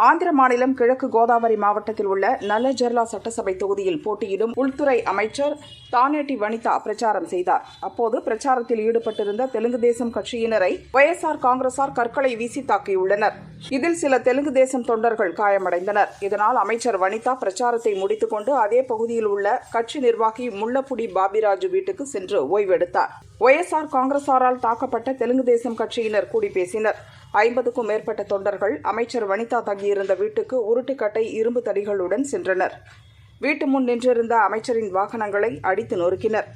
ஆந்திர மாநிலம் கிழக்கு கோதாவரி மாவட்டத்தில் உள்ள நல்லஜர்லா சட்டசபை தொகுதியில் போட்டியிடும் உள்துறை அமைச்சர் தானேட்டி வனிதா பிரச்சாரம் செய்தார். அப்போது பிரச்சாரத்தில் ஈடுபட்டிருந்த தெலுங்கு தேசம் கட்சியினரை ஒய்எஸ்ஆர் காங்கிரசார் கற்களை வீசி தாக்கியுள்ளனர். இதில் சில தெலுங்கு தேசம் தொண்டர்கள் காயமடைந்தனர். இதனால் அமைச்சர் வனிதா பிரச்சாரத்தை முடித்துக் கொண்டு அதே பகுதியில் உள்ள கட்சி நிர்வாகி முள்ளப்புடி பாபிராஜு வீட்டுக்கு சென்று ஓய்வெடுத்தார். ஒய்எஸ்ஆர் காங்கிரசாரால் தாக்கப்பட்ட தெலுங்கு தேசம் கட்சியினர் கூடி பேசினர். 50க்கும் மேற்பட்ட தொண்டர்கள் அமைச்சர் வனிதா தங்கியிருந்த வீட்டுக்கு உருட்டுக்கட்டை இரும்பு தடிகளுடன் சென்றனர். வீட்டு முன் நின்றிருந்த அமைச்சரின் வாகனங்களை அடித்து நொறுக்கினர்.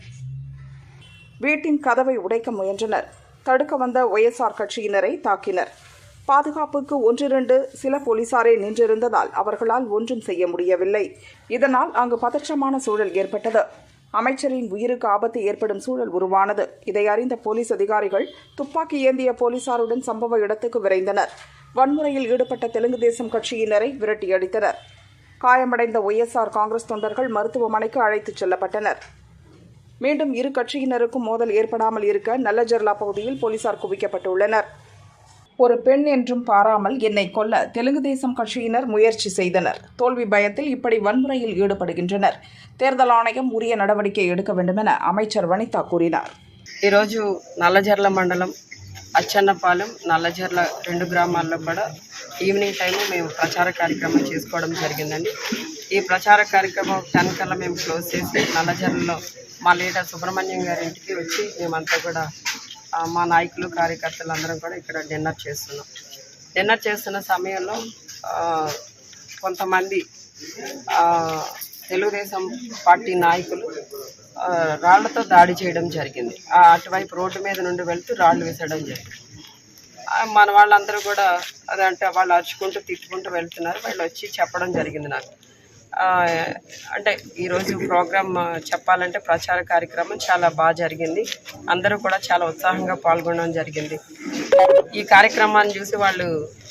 வீட்டின் கதவை உடைக்க முயன்றனர். தடுக்க வந்த ஒய்எஸ்ஆர் கட்சியினரை தாக்கினர். பாதுகாப்புக்கு 1-2 சில போலீசாரே நின்றிருந்ததால் அவர்களால் ஒன்றும் செய்ய முடியவில்லை. இதனால் அங்கு பதற்றமான சூழல் ஏற்பட்டது. அமைச்சரின் உயிருக்கு ஆபத்து ஏற்படும் சூழல் உருவானது. இதை அறிந்த போலீஸ் அதிகாரிகள் துப்பாக்கி ஏந்திய போலீசாருடன் சம்பவ இடத்துக்கு விரைந்தனர். வன்முறையில் ஈடுபட்ட தெலுங்கு தேசம் கட்சியினரை விரட்டியடித்தனர். காயமடைந்த ஒய்எஸ்ஆர் காங்கிரஸ் தொண்டர்கள் மருத்துவமனைக்கு அழைத்துச் செல்லப்பட்டனர். மீண்டும் இரு கட்சியினருக்கும் மோதல் ஏற்படாமல் இருக்க நல்லஜர்லா பகுதியில் போலீசார் குவிக்கப்பட்டுள்ளனர். ஒரு பெண் என்றும் பாராமல் என்னை கொல்ல தெலுங்கு தேசம் கட்சியினர் முயற்சி செய்தனர். தோல்வி பயத்தில் இப்படி வன்முறையில் ஈடுபடுகின்றனர். தேர்தல் ஆணையம் உரிய நடவடிக்கை எடுக்க வேண்டும் என அமைச்சர் வனிதா கூறினார். ఈరోజు నల్లజర్ల మండలం అచ్చన్నపాలెం నల్లజర్ల 2 గ్రామాల్లో కూడా ఈవినింగ్ టైం మేము ప్రచార కార్యక్రమం చేసుకోవడం జరిగిందండి. ఈ ప్రచార కార్యక్రమం 10 కల్లా మేము క్లోజ్ చేసి నల్లజర్లలో మా లీడర్ సుబ్రహ్మణ్యం గారి ఇంటికి వచ్చి మేమంతా కూడా మా నాయకులు కార్యకర్తలు అందరం కూడా ఇక్కడ డిన్నర్ చేస్తున్న సమయంలో కొంతమంది తెలుగుదేశం పార్టీ నాయకులు రాళ్లతో దాడి చేయడం జరిగింది. అటువైపు రోడ్డు మీద నుండి వెళ్తూ రాళ్ళు వేసడం జరిగింది. మన వాళ్ళందరూ కూడా అదంటే వాళ్ళు అరుచుకుంటూ తిట్టుకుంటూ వెళ్తున్నారు. వాళ్ళు వచ్చి చెప్పడం జరిగింది నాకు. అంటే ఈరోజు ప్రోగ్రామ్ చెప్పాలంటే ప్రచార కార్యక్రమం చాలా బాగా జరిగింది. అందరూ కూడా చాలా ఉత్సాహంగా పాల్గొనడం జరిగింది. ఈ కార్యక్రమాన్ని చూసి వాళ్ళు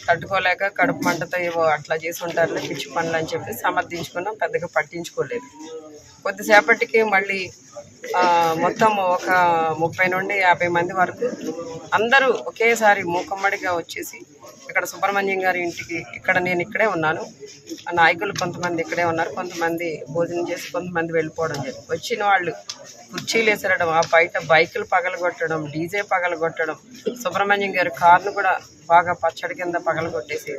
తట్టుకోలేక కడుపు మంటతో ఏవో అట్లా చేసి ఉంటారులే పిచ్చి పనులు అని చెప్పి సమర్థించుకున్నాం. పెద్దగా పట్టించుకోలేదు. కొద్దిసేపటికి మళ్ళీ మొత్తం ఒక 30 నుండి 50 మంది వరకు అందరూ ఒకేసారి మూకమ్మడిగా వచ్చేసి ఇక్కడ సుబ్రహ్మణ్యం గారి ఇంటికి నేను ఇక్కడే ఉన్నాను. నాయకులు కొంతమంది ఇక్కడే ఉన్నారు. కొంతమంది భోజనం చేసి కొంతమంది వెళ్ళిపోవడం జరిగింది. వచ్చిన వాళ్ళు కుర్చీలు వేసరడం, ఆ బయట బైకులు పగలగొట్టడం, డీజే పగలగొట్టడం, సుబ్రహ్మణ్యం గారి కారును కూడా బాగా పచ్చడి కింద పగలగొట్టేసి